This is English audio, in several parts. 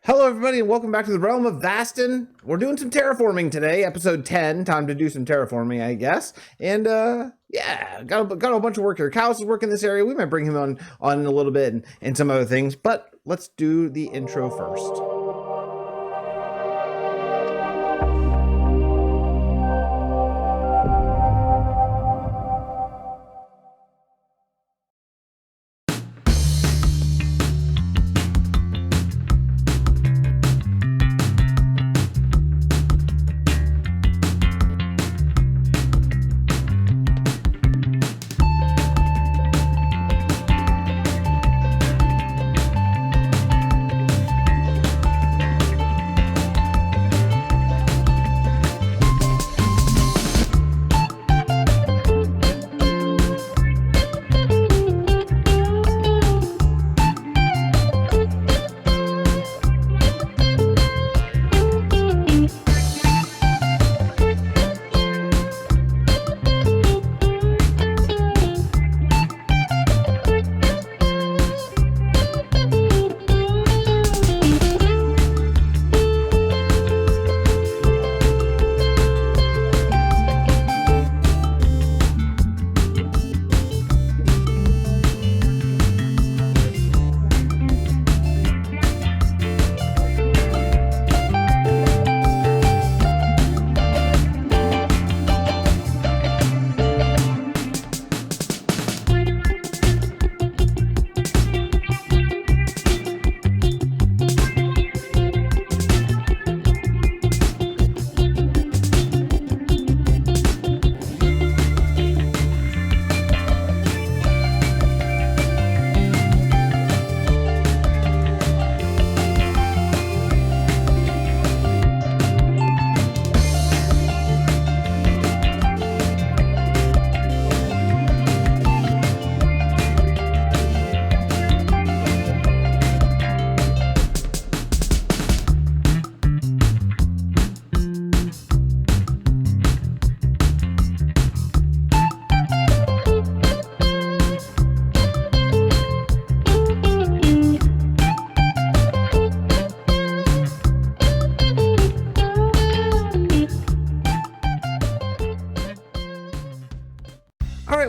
Hello everybody and welcome back to the Realm of Vasten. We're doing some terraforming today, episode 10, time to do some terraforming, I guess. And yeah, got a bunch of work here. Callus is working this area. We might bring him on in a little bit and some other things, but let's do the intro first.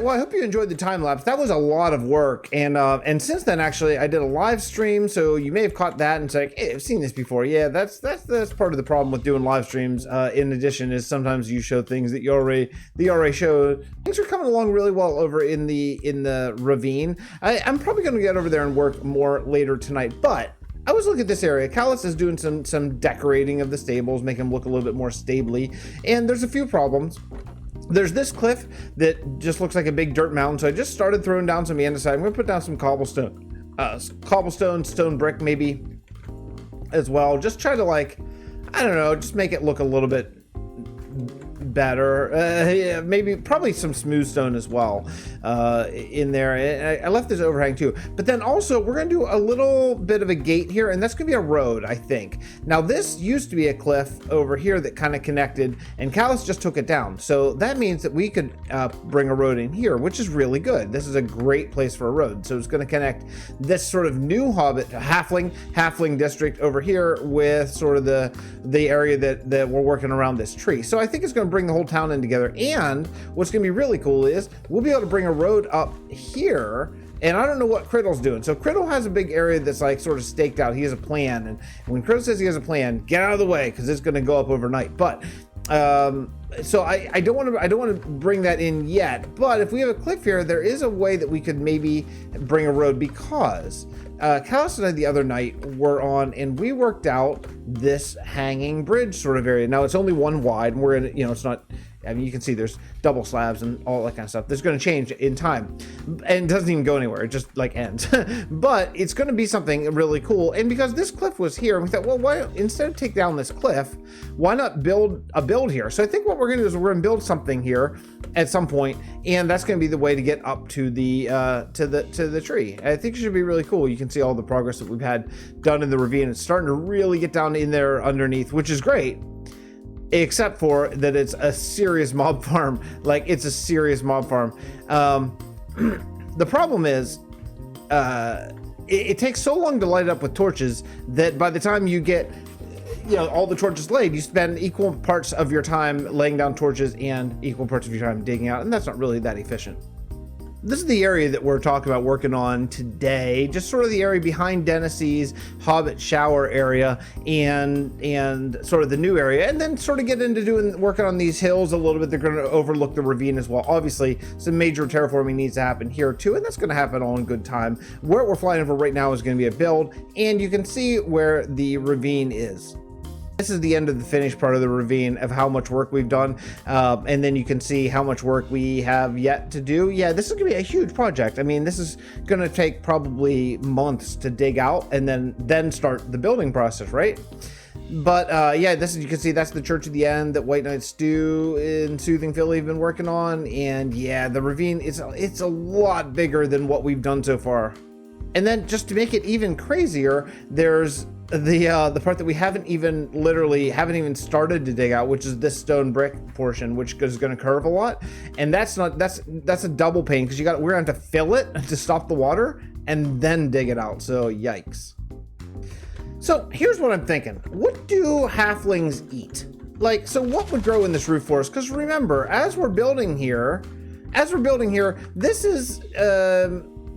Well, I hope you enjoyed the time lapse. That was a lot of work, and since then, actually, I did a live stream, so you may have caught that and said, "Hey, I've seen this before." Yeah, that's part of the problem with doing live streams. In addition, is sometimes you show things that you already showed. Things are coming along really well over in the ravine. I'm probably going to get over there and work more later tonight, but I was looking at this area. Callus is doing some decorating of the stables, making them look a little bit more stably, and there's a few problems. There's this cliff that just looks like a big dirt mountain, so I just started throwing down some andesite. I'm going to put down some cobblestone, stone brick maybe as well. Just try to, like, I don't know, just make it look a little bit better. Yeah, maybe probably some smooth stone as well in there. I left this overhang too, but then also we're gonna do a little bit of a gate here, and that's gonna be a road, I think. Now this used to be a cliff over here that kind of connected, and Callus just took it down, so that means that we could bring a road in here, which is really good. This is a great place for a road. So it's going to connect this sort of new hobbit halfling district over here with sort of the area that we're working around this tree. So I think it's going to bring the whole town in together. And what's going to be really cool is we'll be able to bring a road up here. And I don't know what Criddle's doing. So Criddle has a big area that's like sort of staked out. He has a plan. And when Criddle says he has a plan, get out of the way because it's going to go up overnight. But so I don't want to bring that in yet. But if we have a cliff here, there is a way that we could maybe bring a road, because Callus and I the other night were on and we worked out this hanging bridge sort of area. Now it's only one wide, and we're in, you know, it's not, I mean, you can see there's double slabs and all that kind of stuff. That's going to change in time, and it doesn't even go anywhere. It just like ends. But it's going to be something really cool. And because this cliff was here, we thought, well, why instead of take down this cliff, why not build a build here? So I think what we're going to do is we're going to build something here at some point, and that's going to be the way to get up to the tree. I think it should be really cool. You can see all the progress that we've had done in the ravine. It's starting to really get down in there underneath, which is great. Except for that it's a serious mob farm. Like, it's a serious mob farm. The problem is it takes so long to light it up with torches that by the time you get, you know, all the torches laid, you spend equal parts of your time laying down torches and equal parts of your time digging out, and that's not really that efficient. This is the area that we're talking about working on today, just sort of the area behind Dennis's Hobbit shower area and sort of the new area, and then sort of get into working on these hills a little bit. They're going to overlook the ravine as well. Obviously, some major terraforming needs to happen here too, and that's going to happen all in good time. Where we're flying over right now is going to be a build, and you can see where the ravine is. This is the end of the finished part of the ravine of how much work we've done. And then you can see how much work we have yet to do. Yeah, this is gonna be a huge project. I mean, this is gonna take probably months to dig out and then start the building process, right? But yeah, this is, you can see that's the Church of the End that White Knight Stu in Soothing Philly have been working on. And yeah, the ravine, it's a lot bigger than what we've done so far. And then just to make it even crazier, there's the part that we haven't even started to dig out, which is this stone brick portion, which is going to curve a lot, and that's a double pain because we're going to have to fill it to stop the water and then dig it out. So yikes. So here's what I'm thinking: what do halflings eat? Like, so what would grow in this roof for us? Because remember, as we're building here, this is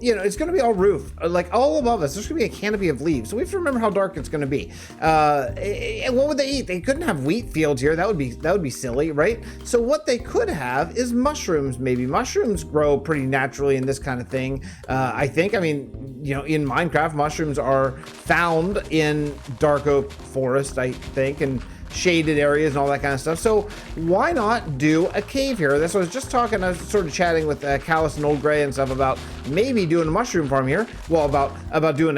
you know, it's going to be all roof, like all above us. There's going to be a canopy of leaves. So we have to remember how dark it's going to be. And what would they eat? They couldn't have wheat fields here. That would be silly, right? So what they could have is mushrooms. Maybe mushrooms grow pretty naturally in this kind of thing. I think. I mean, you know, in Minecraft, mushrooms are found in dark oak forest, I think, and shaded areas and all that kind of stuff. So why not do a cave here? That's what I was just talking. I was sort of chatting with Callus and Old Gray and stuff about maybe doing a mushroom farm here. Well, about doing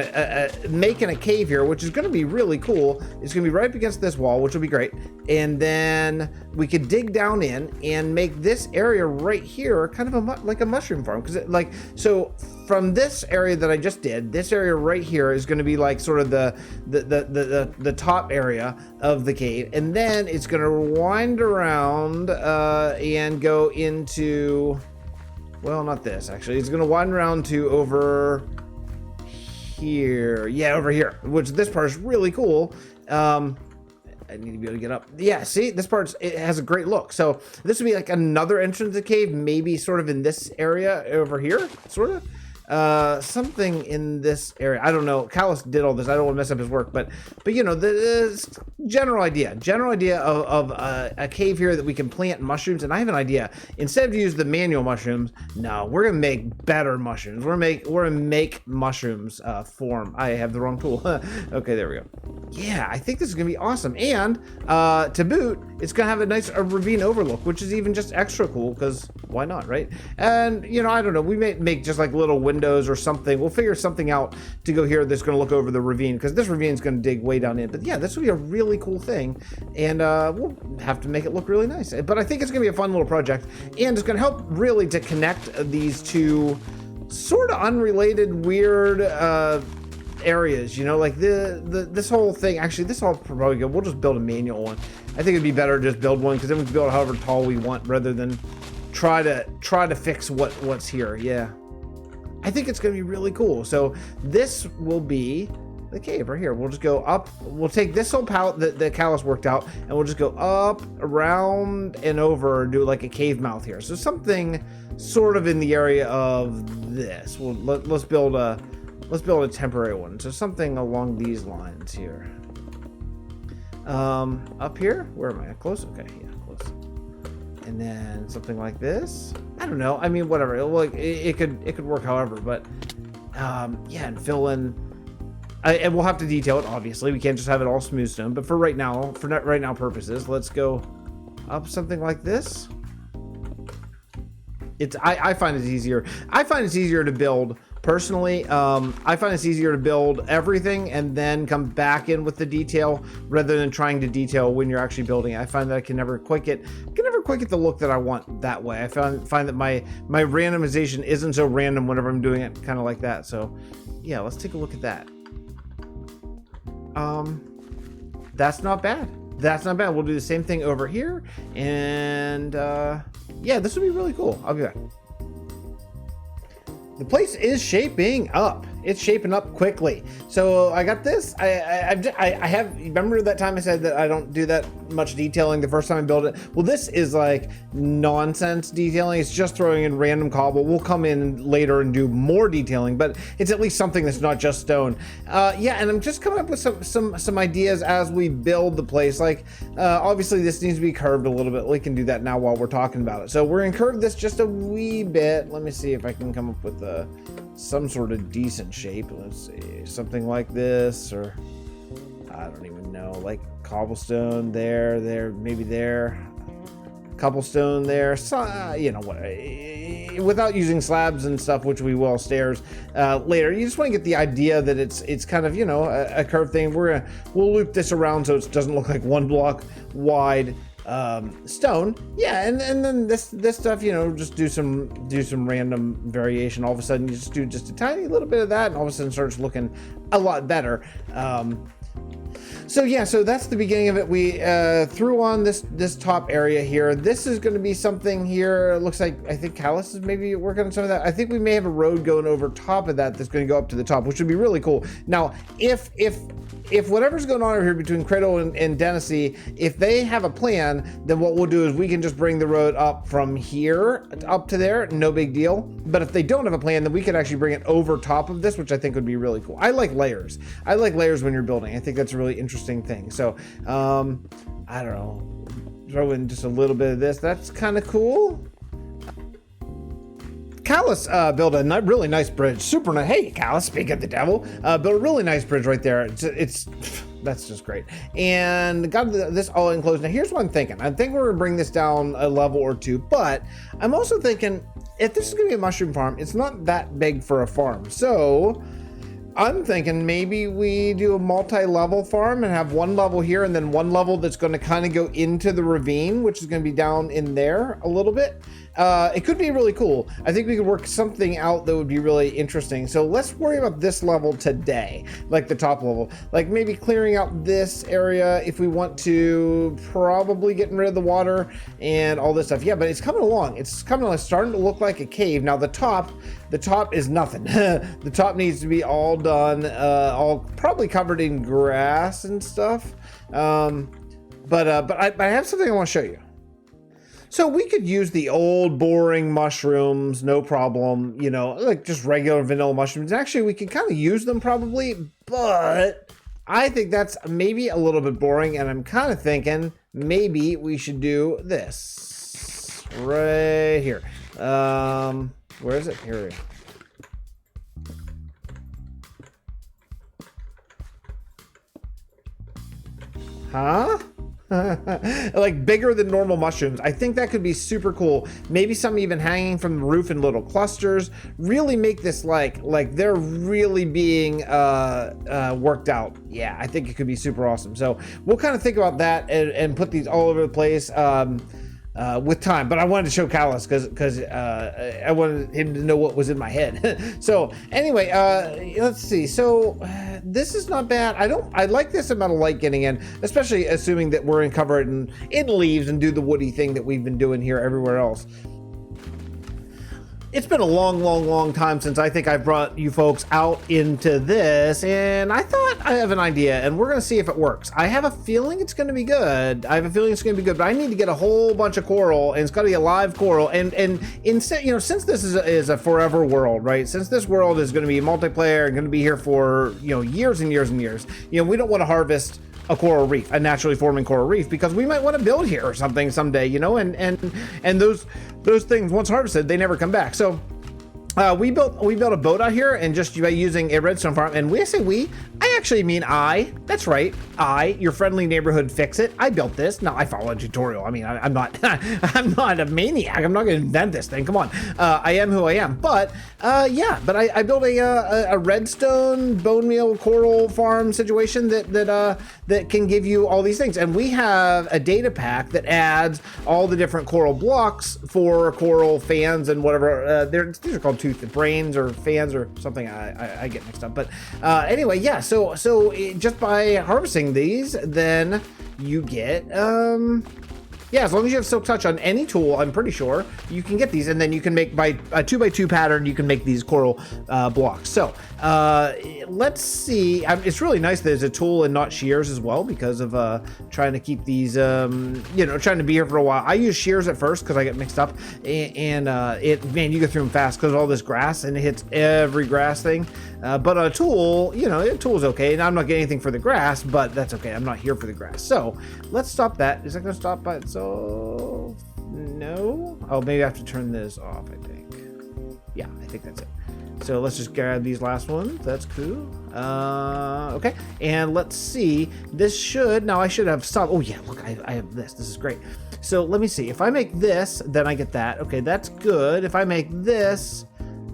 making a cave here, which is going to be really cool. It's going to be right up against this wall, which will be great. And then we could dig down in and make this area right here kind of like a mushroom farm, because so from this area that I just did, this area right here is going to be like sort of the top area of the cave, and then it's going to wind around and go into, well, not this actually. It's going to wind around to over here. Yeah, over here, which this part is really cool. I need to be able to get up. Yeah, see, this part, it has a great look. So this would be like another entrance to the cave, maybe sort of in this area over here, sort of. Something in this area. I don't know. Callus did all this. I don't want to mess up his work, but you know, the general idea of a cave here that we can plant mushrooms. And I have an idea. Instead of use the manual mushrooms, no, we're gonna make better mushrooms. We're gonna make mushrooms form. I have the wrong tool. Okay, there we go. Yeah, I think this is gonna be awesome. And to boot, it's gonna have a nice ravine overlook, which is even just extra cool because why not, right? And you know, I don't know. We may make just like little windows or something. We'll figure something out to go here that's going to look over the ravine, because this ravine is going to dig way down in. But yeah, this will be a really cool thing, and we'll have to make it look really nice. But I think it's going to be a fun little project, and it's going to help really to connect these two sort of unrelated, weird areas. You know, like this whole thing. Actually, this all probably good. We'll just build a manual one. I think it'd be better to just build one, because then we can build however tall we want rather than try to fix what's here. Yeah. I think it's going to be really cool. So this will be the cave right here. We'll just go up. We'll take this whole palette that Callus worked out, and we'll just go up, around, and over, do like a cave mouth here. So something sort of in the area of this. Well, let's build a temporary one. So something along these lines here. Up here. Where am I? Close. Okay. Yeah, close. And then something like this. I don't know. I mean, whatever. It could work however, but yeah, and fill in. And we'll have to detail it. Obviously, we can't just have it all smooth stone. But for right now purposes, let's go up something like this. I find it's easier. I find it's easier to build. Personally, I find it's easier to build everything and then come back in with the detail rather than trying to detail when you're actually building it. I find that I can never quite get the look that I want that way. I find that my randomization isn't so random whenever I'm doing it kind of like that. So yeah, let's take a look at that. That's not bad. That's not bad. We'll do the same thing over here, and yeah, this will be really cool. I'll be back. The place is shaping up. it's shaping up quickly. So I got this. I have, remember that time I said that I don't do that much detailing the first time I build it? Well, this is like nonsense detailing. It's just throwing in random cobble. We'll come in later and do more detailing, but it's at least something that's not just stone. Yeah, and I'm just coming up with some ideas as we build the place. Like, obviously this needs to be curved a little bit. We can do that now while we're talking about it. So we're gonna curve this just a wee bit. Let me see if I can come up with some sort of decent shape. Let's see, something like this, or I don't even know, like cobblestone there, maybe there, cobblestone there, so, you know what, without using slabs and stuff, which we will, stairs later. You just want to get the idea that it's kind of, you know, a curved thing. We'll loop this around so it doesn't look like one block wide stone. Yeah, and then this stuff, you know, just do some random variation. All of a sudden you just do just a tiny little bit of that, and all of a sudden it starts looking a lot better. So yeah, so that's the beginning of it. We threw on this top area here. This is going to be something here. It looks like, I think Callus is maybe working on some of that. I think we may have a road going over top of that's going to go up to the top, which would be really cool. Now, if whatever's going on over here between Cradle and Dennessy, if they have a plan, then what we'll do is we can just bring the road up from here up to there, no big deal. But if they don't have a plan, then we could actually bring it over top of this, which I think would be really cool. I like layers. I like layers when you're building. I think that's a really interesting thing. So, I don't know, throw in just a little bit of this. That's kind of cool. Callus built a really nice bridge. Super nice. Hey, Callus, speak of the devil. Built a really nice bridge right there. It's that's just great. And got this all enclosed. Now, here's what I'm thinking. I think we're gonna bring this down a level or two, but I'm also thinking if this is gonna be a mushroom farm, it's not that big for a farm. So I'm thinking maybe we do a multi-level farm and have one level here and then one level that's going to kind of go into the ravine, which is going to be down in there a little bit. It could be really cool. I think we could work something out that would be really interesting. So let's worry about this level today, like the top level, like maybe clearing out this area if we want to, probably getting rid of the water and all this stuff. Yeah, but it's coming along. It's coming along. It's starting to look like a cave. Now the top is nothing. The top needs to be all done, all probably covered in grass and stuff. But I have something I want to show you. So we could use the old boring mushrooms, no problem, you know, like just regular vanilla mushrooms. Actually, we could kind of use them probably, but I think that's maybe a little bit boring, and I'm kind of thinking maybe we should do this right here. Where is it? Here we go. Huh? Like bigger than normal mushrooms. I think that could be super cool. Maybe some even hanging from the roof in little clusters. Really make this like they're really being worked out. Yeah, I think it could be super awesome. So we'll kind of think about that and put these all over the place with time. But I wanted to show Callus because I wanted him to know what was in my head. So anyway, let's see. So this is not bad. I like this amount of light getting in, especially assuming that we're covered in leaves and do the woody thing that we've been doing here everywhere else. It's been a long time since I think I brought you folks out into this, and I thought I have an idea, and we're gonna see if it works. I have a feeling it's gonna be good. But I need to get a whole bunch of coral, and it's gotta be a live coral. And instead, you know, since this is a forever world, right? Since this world is gonna be multiplayer and gonna be here for, you know, years and years and years, you know, we don't want to harvest a coral reef, a naturally forming coral reef, because we might want to build here or something someday, you know, and those things, once harvested, they never come back. So we built a boat out here, and just by using a redstone farm, and I actually mean that's right, your friendly neighborhood Fixxitt. I built this. Now I follow a tutorial. I mean, I'm not I'm not a maniac. I'm not gonna invent this thing. Come on. I am who I am. But yeah, but I built a redstone bone meal coral farm situation that can give you all these things. And we have a data pack that adds all the different coral blocks for coral fans and whatever. These are called brains or fans or something. I get mixed up. But anyway, yeah. So just by harvesting these, then you get yeah, as long as you have Silk Touch on any tool, I'm pretty sure you can get these, and then you can make by a 2x2 pattern. You can make these coral blocks. So let's see. It's really nice that there's a tool and not shears as well, because of trying to keep these, you know, trying to be here for a while. I use shears at first because I get mixed up, and man, you go through them fast because of all this grass, and it hits every grass thing. But a tool, you know, a tool is okay. And I'm not getting anything for the grass, but that's okay. I'm not here for the grass. So let's stop that. Is that going to stop by itself? No. Oh, maybe I have to turn this off, I think. Yeah, I think that's it. So let's just grab these last ones. That's cool. Okay. And let's see. This should, now I should have stopped. Oh yeah, look, I have this. This is great. So let me see. If I make this, then I get that. Okay, that's good. If I make this,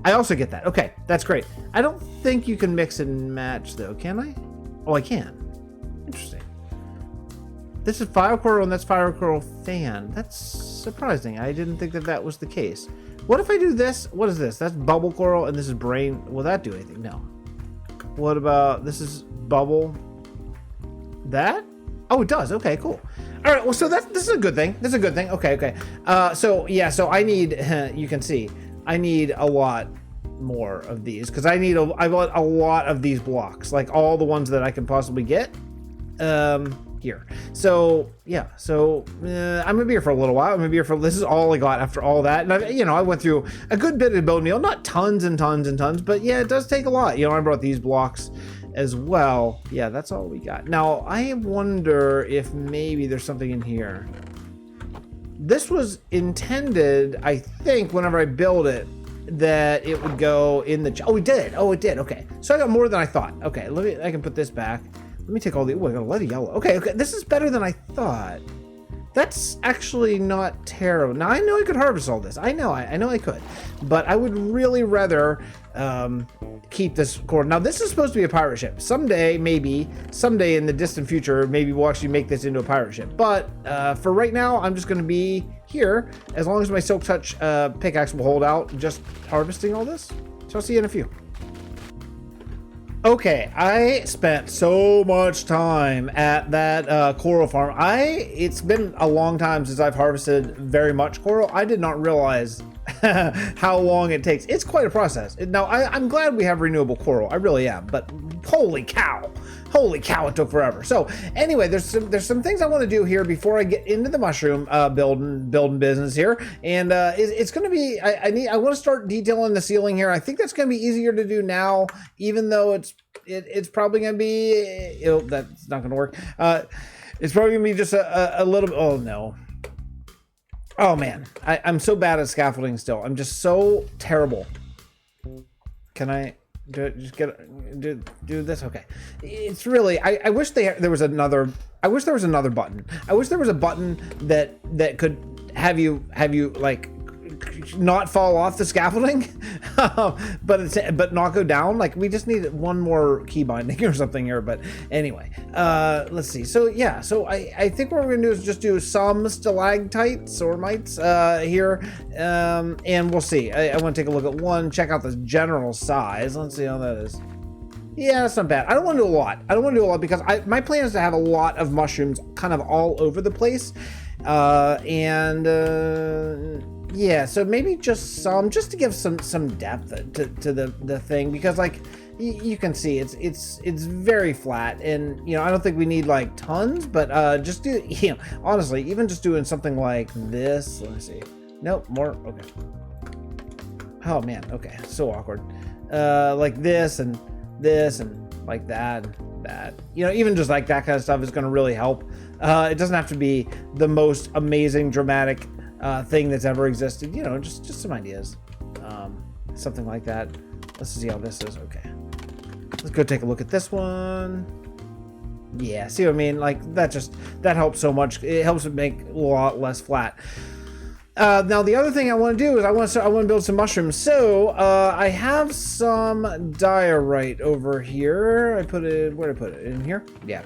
I also get that. Okay, that's great. I don't think you can mix and match though, can I? Oh, I can. Interesting. This is fire coral and that's fire coral fan. That's surprising. I didn't think that that was the case. What if I do this? What is this? That's bubble coral and this is brain. Will that do anything? No. What about, this is bubble. That? Oh, it does. Okay, cool. All right, well, so this is a good thing. This is a good thing. Okay, okay. So yeah, so I need, you can see, I need a lot more of these because I want a lot of these blocks, like all the ones that I can possibly get here. So yeah, so I'm gonna be here for a little while. I'm gonna be here for, this is all I got after all that. And I went through a good bit of bone meal, not tons and tons and tons, but yeah, it does take a lot. I brought these blocks as well. Yeah, that's all we got. Now I wonder if maybe there's something in here. This was intended, I think, whenever I build it, that it would go in the, oh, it did. Oh, it did. Okay. So I got more than I thought. Okay. I can put this back. Let me take all the, oh, I got a lot of yellow. Okay. Okay. This is better than I thought. That's actually not terrible. Now I know I could harvest all this. I know I could, but I would really rather keep this core. Now this is supposed to be a pirate ship. Someday in the distant future, maybe we'll actually make this into a pirate ship. But for right now, I'm just going to be here as long as my Silk Touch pickaxe will hold out, just harvesting all this. So I'll see you in a few. Okay, I spent so much time at that coral farm. It's been a long time since I've harvested very much coral. I did not realize how long it takes. It's quite a process. Now, I'm glad we have renewable coral. I really am, but holy cow, it took forever. So anyway, there's some things I want to do here before I get into the mushroom building business here. And it's going to be, I want to start detailing the ceiling here. I think that's going to be easier to do now, even though it's probably going to be, that's not going to work. It's probably going to be just a little bit, oh no. Oh man, I'm so bad at scaffolding still. I'm just so terrible. Can I do this? Okay. It's really, I wish there was another button. I wish there was a button that could have you like not fall off the scaffolding, but not go down. Like we just need one more key binding or something here. But anyway, let's see. So yeah, so I think what we're gonna do is just do some stalactites or mites here, and we'll see. I want to take a look at one, check out the general size. Let's see how that is. Yeah, that's not bad. I don't want to do a lot. Because my plan is to have a lot of mushrooms kind of all over the place, yeah, so maybe just some, just to give some depth to the thing, because like you can see it's very flat, and I don't think we need like tons, but just do, honestly, even just doing something like this. Let me see. Nope, more. Okay. Oh man. Okay. So awkward. Like this and like that and that. Even just like that kind of stuff is going to really help. It doesn't have to be the most amazing, dramatic thing that's ever existed. Just some ideas. Something like that. Let's see how this is. Okay. Let's go take a look at this one. Yeah, see what I mean? Like that helps so much. It helps it make a lot less flat. Now the other thing I want to do is I want to build some mushrooms. So I have some diorite over here. Where did I put it? In here? Yeah.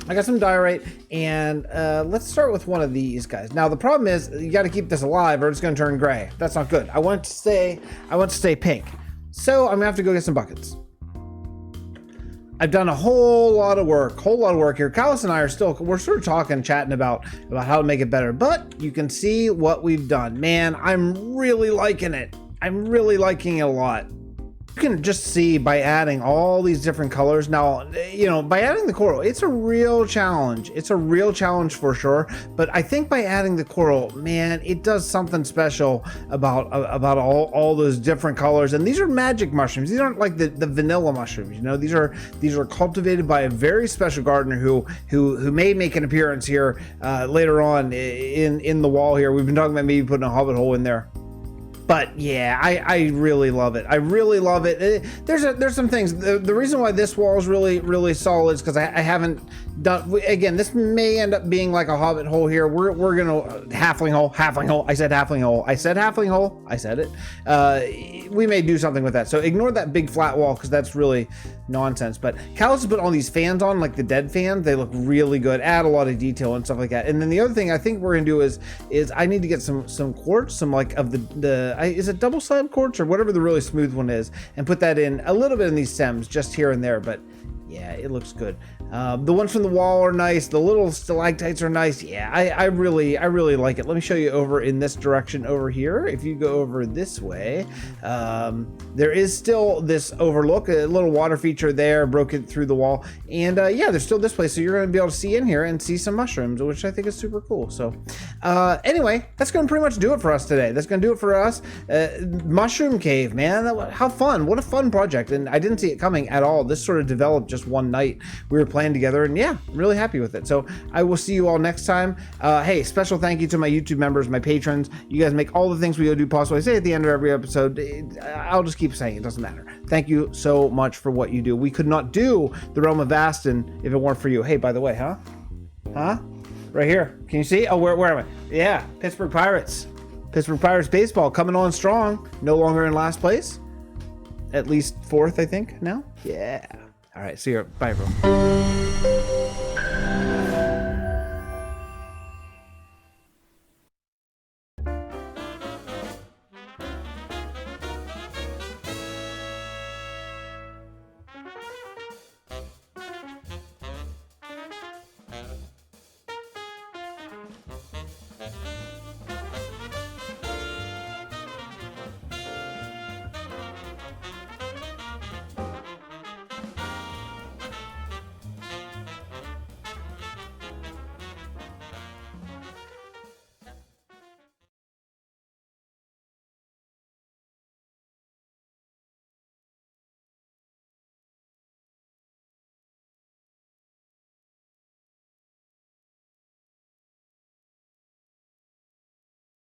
I got some diorite, and let's start with one of these guys. Now the problem is you got to keep this alive, or it's going to turn gray. That's not good. I want it to stay pink. So I'm gonna have to go get some buckets. I've done a whole lot of work here. Callus and I we're sort of talking, chatting about how to make it better, but you can see what we've done. Man, I'm really liking it. I'm really liking it a lot. You can just see by adding all these different colors. Now, you know, by adding the coral, it's a real challenge. It's a real challenge for sure. But I think by adding the coral, man, it does something special about all those different colors. And these are magic mushrooms. These aren't like the vanilla mushrooms. You know, these are cultivated by a very special gardener who may make an appearance here later on in the wall here. We've been talking about maybe putting a hobbit hole in there. But yeah, I really love it. I really love it. There's some things. The reason why this wall is really solid is because I haven't done. Again, this may end up being like a hobbit hole here. We're gonna halfling hole. I said halfling hole. I said halfling hole. I said it. We may do something with that. So ignore that big flat wall because that's really nonsense. But Callus has put all these fans on, like the dead fans. They look really good. Add a lot of detail and stuff like that. And then the other thing I think we're gonna do is I need to get some quartz, some like of is it double slab quartz or whatever the really smooth one is, and put that in a little bit in these stems just here and there. But yeah, it looks good. The ones from the wall are nice. The little stalactites are nice. Yeah, I really like it. Let me show you over in this direction over here. If you go over this way, there is still this overlook, a little water feature there, broken through the wall. And yeah, there's still this place. So you're going to be able to see in here and see some mushrooms, which I think is super cool. So anyway, that's going to pretty much do it for us today. That's going to do it for us. Mushroom cave, man. How fun. What a fun project. And I didn't see it coming at all. This sort of developed just one night. We were playing together, and yeah, I'm really happy with it. So I will see you all next time. Hey, special thank you to my YouTube members, my patrons. You guys make all the things we do possible. I say at the end of every episode, I'll just keep saying it, doesn't matter. Thank you so much for what you do. We could not do the Realm of Vasten if it weren't for you. Hey, by the way, huh? Right here. Can you see? Oh, where am I? Yeah, Pittsburgh Pirates. Pittsburgh Pirates baseball coming on strong. No longer in last place. At least fourth, I think, now. Yeah. All right, see you. Bye, everyone.